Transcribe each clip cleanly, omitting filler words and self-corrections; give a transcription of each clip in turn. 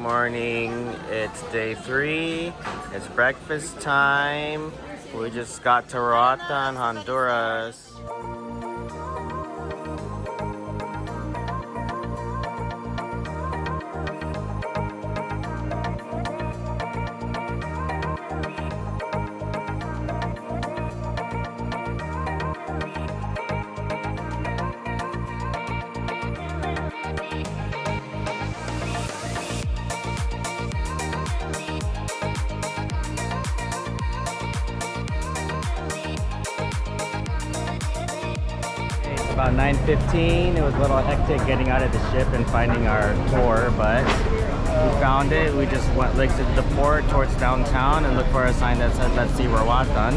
morning. It's day 3. It's breakfast time. We just got to Roatan, Honduras. About 9:15. It was a little hectic getting out of the ship and finding our tour, but we found it. We just went exited the port towards downtown and looked for a sign that said "Let's see Roatan."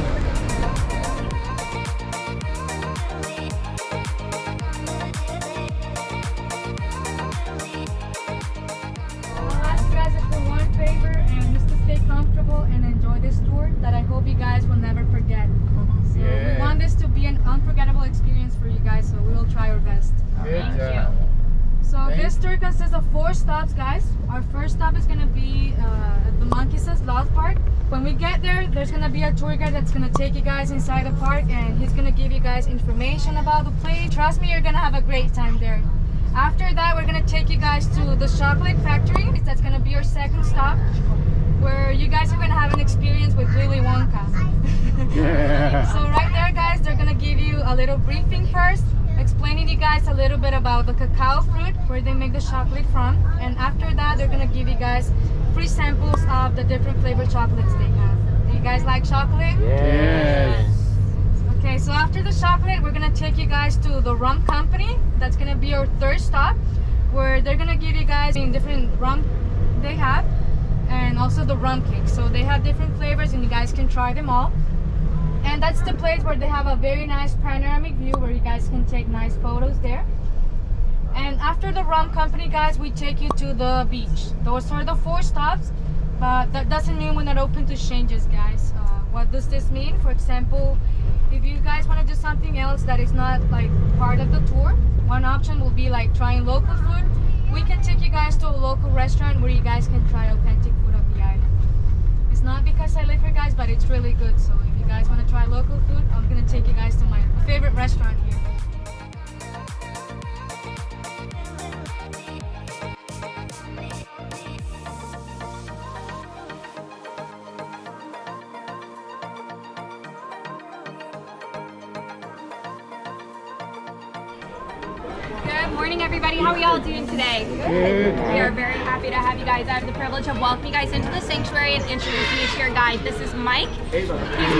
I'll ask you guys for one favor, and just to stay comfortable and enjoy this tour that I hope you guys will never forget. So we want this to be an unforgettable experience for you guys, so we will try our best. Thank you. So this tour consists of 4 stops, guys. Our first stop is going to be the Monkey Sloth Park. When we get there, there's going to be a tour guide that's going to take you guys inside the park, and he's going to give you guys information about the place. Trust me, you're going to have a great time there. After that, we're going to take you guys to the Chocolate Factory. That's going to be our second stop, where you guys are going to have an experience with Willy Wonka. So right there, guys, they're going to give you a little briefing first, explaining you guys a little bit about the cacao fruit, where they make the chocolate from. And after that, they're going to give you guys free samples of the different flavored chocolates they have. Do you guys like chocolate? Yes. Okay, so after the chocolate, we're going to take you guys to the Rum Company. That's going to be our third stop, where they're going to give you guys different rum they have, and also the rum cake. So they have different flavors and you guys can try them all. And that's the place where they have a very nice panoramic view where you guys can take nice photos there. And after the Rum Company, guys, we take you to the beach. Those are the 4 stops, but that doesn't mean we're not open to changes, guys. What does this mean? For example, if you guys want to do something else that is not like part of the tour, one option will be like trying local food. We can take you guys to a local restaurant where you guys can try authentic food of the island. It's not because I live here, guys, but it's really good. So if you guys want to try local food, I'm going to take you guys to my favorite restaurant here. Good morning, everybody. How are y'all doing today? Good. We are very happy to have you guys. I have the privilege of welcoming you guys into the sanctuary and introducing you to your guide. This is Mike. Good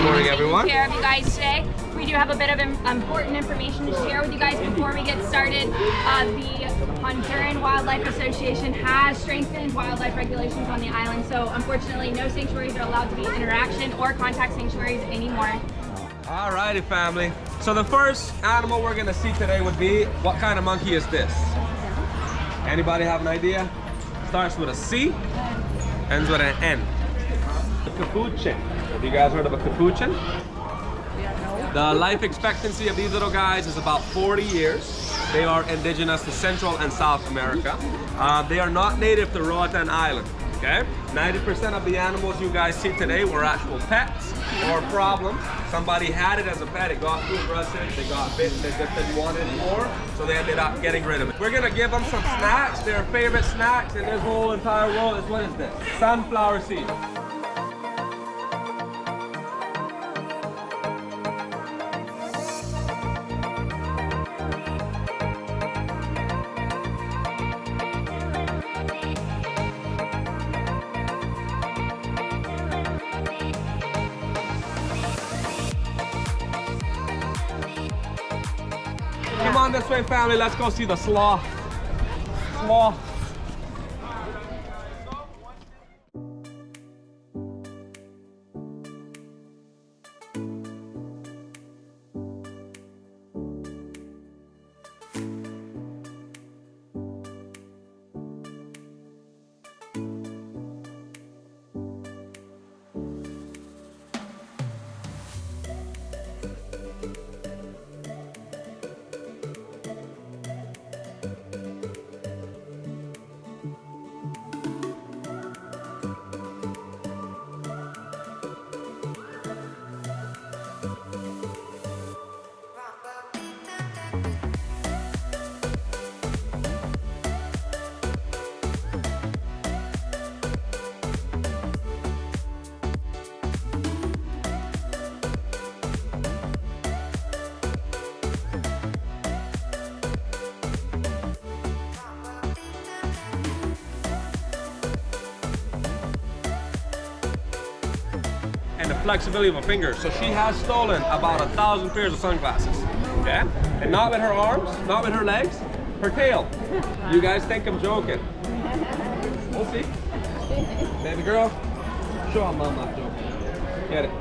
morning, everyone. Taking care of you guys today. We do have a bit of important information to share with you guys before we get started. The Honduran Wildlife Association has strengthened wildlife regulations on the island, so unfortunately no sanctuaries are allowed to be interaction or contact sanctuaries anymore. Alrighty, family. So the first animal we're gonna see today would be, what kind of monkey is this? Anybody have an idea? Starts with a C, ends with an N. The capuchin. Have you guys heard of a capuchin? The life expectancy of these little guys is about 40 years. They are indigenous to Central and South America. They are not native to Roatan Island. Okay? 90% of the animals you guys see today were actual pets or problems. Somebody had it as a pet, it got too aggressive, they got bitten, they just didn't want it anymore, so they ended up getting rid of it. We're gonna give them some snacks. Their favorite snacks in this whole entire world is, what is this? Sunflower seeds. Come on this way, family. Let's go see the sloth. Sloth. flexibility of a finger. So she has stolen about 1,000 pairs of sunglasses. Okay? And not with her arms, not with her legs, her tail. You guys think I'm joking? We'll see. Baby girl, show them I'm not joking. Get it.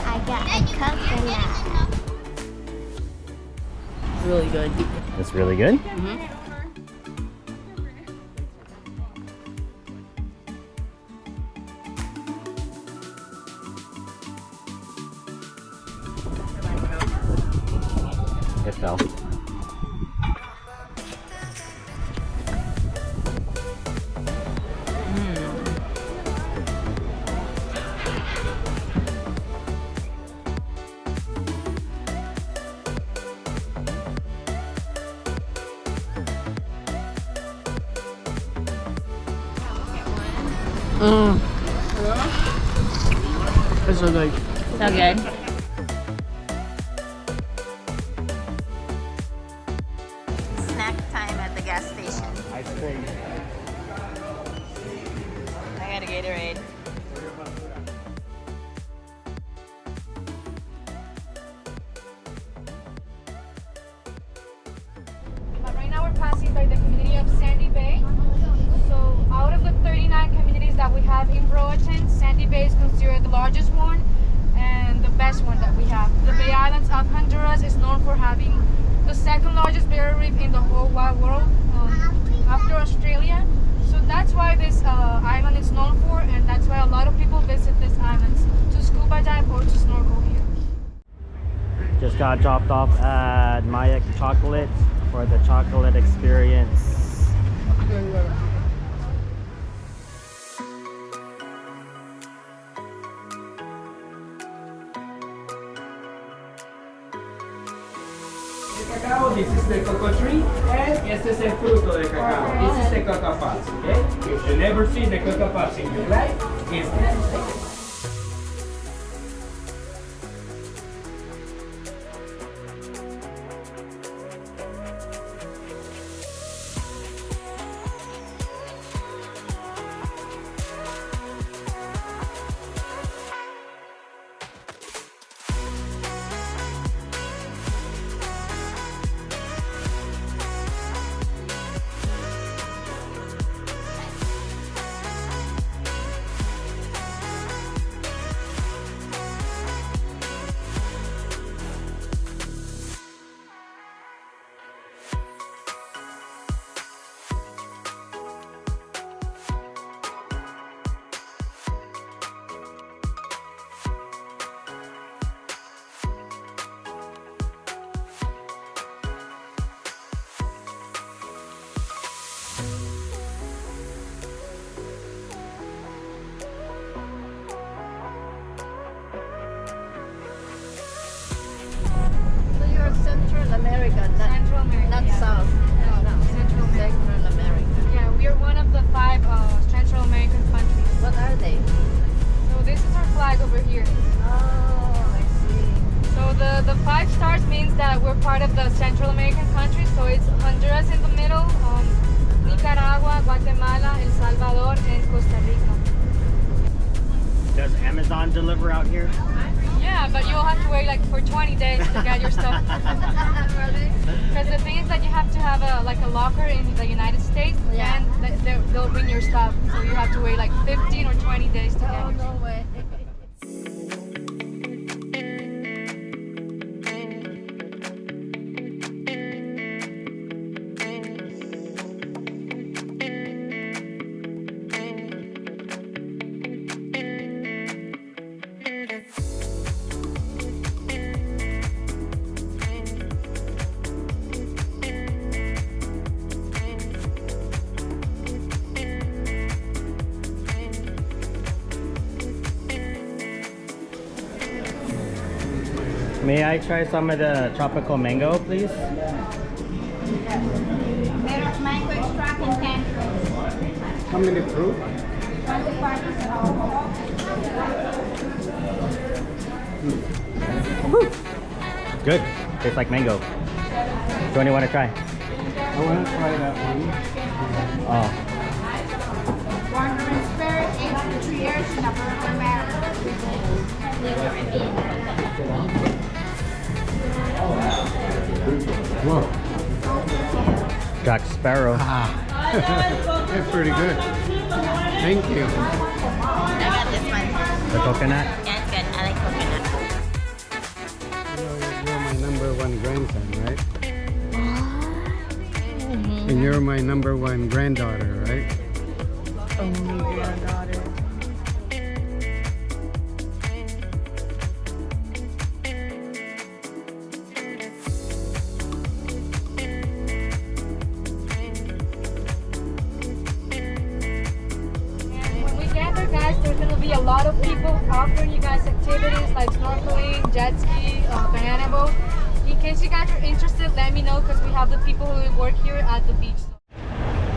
I got a coconut. Really good. It's really good. It fell. It's so good. So good. Snack time at the gas station. Ice cream. I got a Gatorade. But right now we're passing by the community of Sandy Bay. So out of the 39 communities that we have in Roatan, Sandy Bay is considered the largest one and the best one that we have. The Bay Islands of Honduras is known for having the second largest barrier reef in the whole wide world after Australia. So that's why this island is known for, and that's why a lot of people visit this island to scuba dive or to snorkel here. Just got dropped off at Mayak Chocolate for the chocolate experience. Cacao, this is the cocoa tree, and este es el fruto de cacao. This is the cocoa pods, okay? If you never see the cocoa pods in your life, it's this. So you're Central America, Central America, not yeah. South. No. Central America. Central America. Yeah, we are one of the 5 Central American countries. What are they? So this is our flag over here. Oh, I see. So the 5 stars means that we're part of the Central American countries. So it's Honduras in the middle, Nicaragua, Guatemala, El Salvador, and Costa Rica. Does Amazon deliver out here? Yeah, but you'll have to wait like for 20 days to get your stuff. Because the thing is that you have to have a locker in the United States, Yeah. and they'll bring your stuff. So you have to wait like 15 or 20 days to get Oh, your no way. May I try some of the tropical mango, please? Mango extract and tangerine. How many fruit? 25%. Good. Tastes like mango. Which one do you want to try? I want to try that one. Oh. Wandering spirit, aged for 2 years in a burger barrel. Whoa. Jack Sparrow. That's pretty good. Thank you. I got this one. The coconut. Yeah, it's good. I like coconut. You're my number one grandson, right? And you're my number one granddaughter, right? Only granddaughter. When we gather, guys, there's gonna be a lot of people offering you guys activities like snorkeling, jet ski, banana boat. In case you guys are interested, let me know because we have the people who work here at the beach.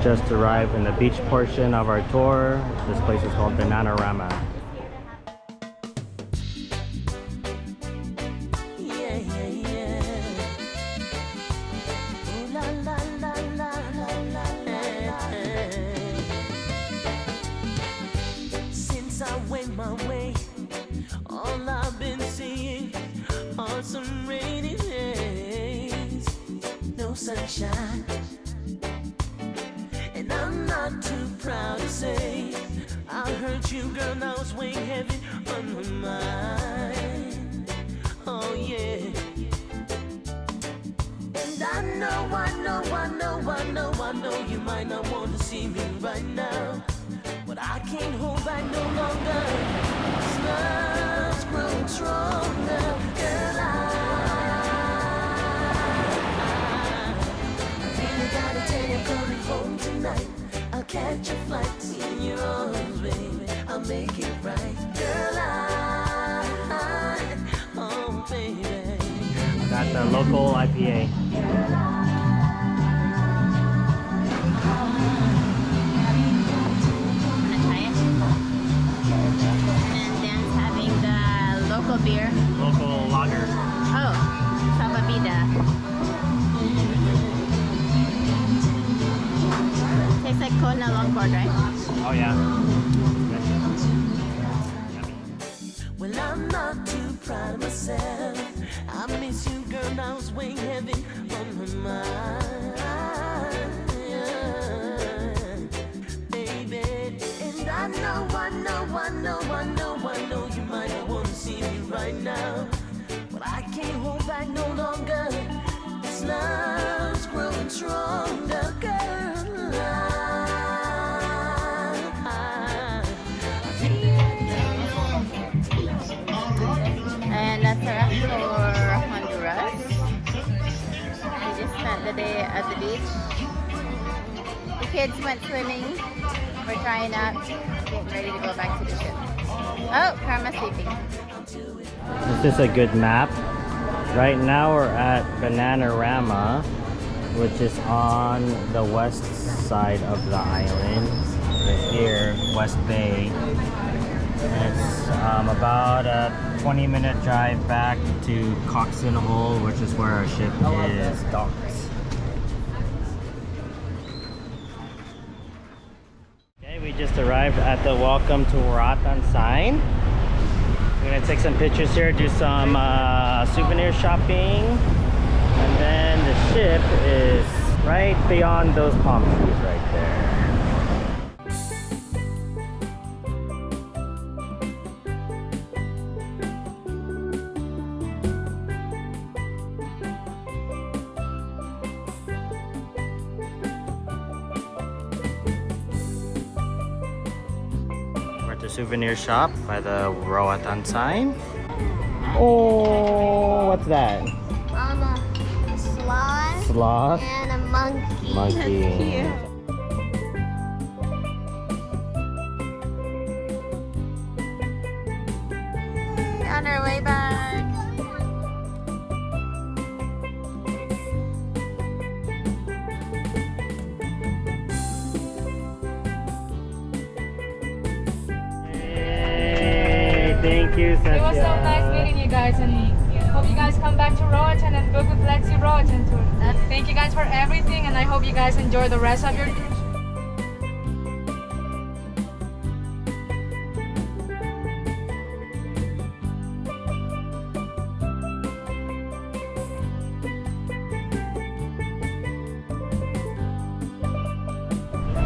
Just arrived in the beach portion of our tour. This place is called Bananaama. Yeah, yeah, yeah. Ooh, la, la, la, la, la, la, la. Since I went my way, all I've been seeing are some rainy days. No sunshine. And I'm not too proud to say I hurt you, girl, now it's weighing heavy on my mind. Oh yeah. And I know you might not want to see me right now, but I can't hold back no longer. This love's growing stronger, girl. I really gotta tell you, coming home tonight. I'll catch a flight in your arms, baby. I'll make it right, girl. Oh baby. Got the local IPA. Wanna try it? And Dan's having the local beer. Local lager. Oh, Sababida. Tastes like Kona Longboard, right? Oh yeah. Well, I'm not too proud of myself. I miss you, girl, now it's weighing heavy on my mind, baby. And I know you might not want to see me right now, but I can't hold back no longer. This love's growing stronger, girl. And that's a wrap for Honduras. We just spent the day at the beach. The kids went swimming. We're trying out, getting ready to go back to the ship. Oh, Karma's sleeping. This is a good map. Right now we're at Bananaama, which is on the west side of the island. Right here, West Bay. And it's about a 20-minute drive back to Coxon Hole, which is where our ship is docked. Okay, we just arrived at the welcome to Roatan sign. We're gonna take some pictures here, do some souvenir shopping, and then the ship is right beyond those palm trees right there. Souvenir shop by the Roatan sign. Oh, what's that? A sloth Sloth and a monkey. Monkey. That's cute. On our way back. Thank you, Cynthia. It was so nice meeting you guys, and hope you guys come back to Roatan and book with Lexi Roatan tour. Thank you guys for everything, and I hope you guys enjoy the rest of your trip.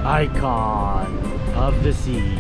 Icon of the seas.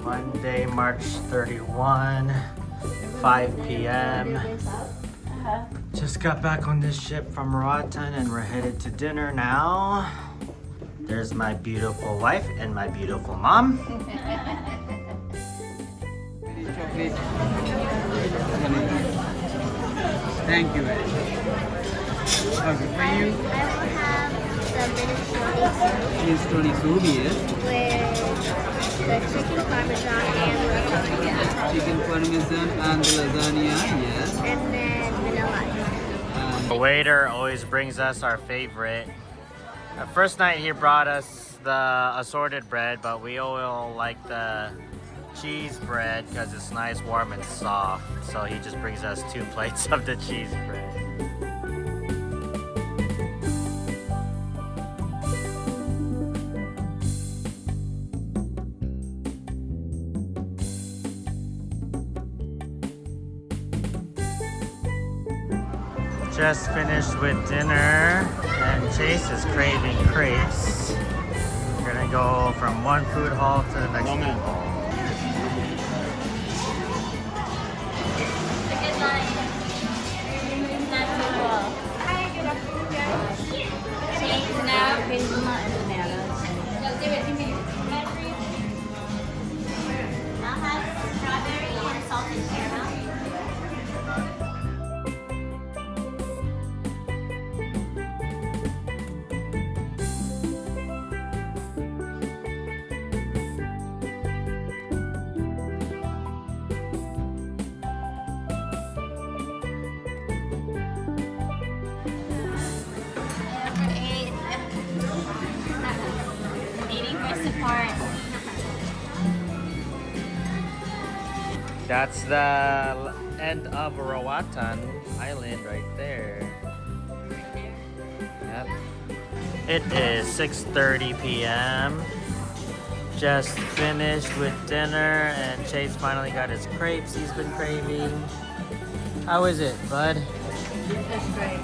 Monday, March 31, 5 p.m. Just got back on this ship from Roatan and we're headed to dinner now. There's my beautiful wife and my beautiful mom. Thank you very much. Okay, for you, I will have the minestrone minestrone soup, yes. with the chicken parmesan and lasagna. Chicken parmesan and lasagna, yes. And then vanilla ice. The waiter always brings us our favorite. The first night he brought us the assorted bread, but we all like the cheese bread because it's nice, warm, and soft. So he just brings us 2 plates of the cheese bread. Just finished with dinner and Chase is craving crepes. We're gonna go from one food hall to the next food hall. I'll have strawberry and salted caramel. That's the end of Roatan Island right there. Yep. It is 6:30 p.m. Just finished with dinner and Chase finally got his crepes he's been craving. How is it, bud? That's great.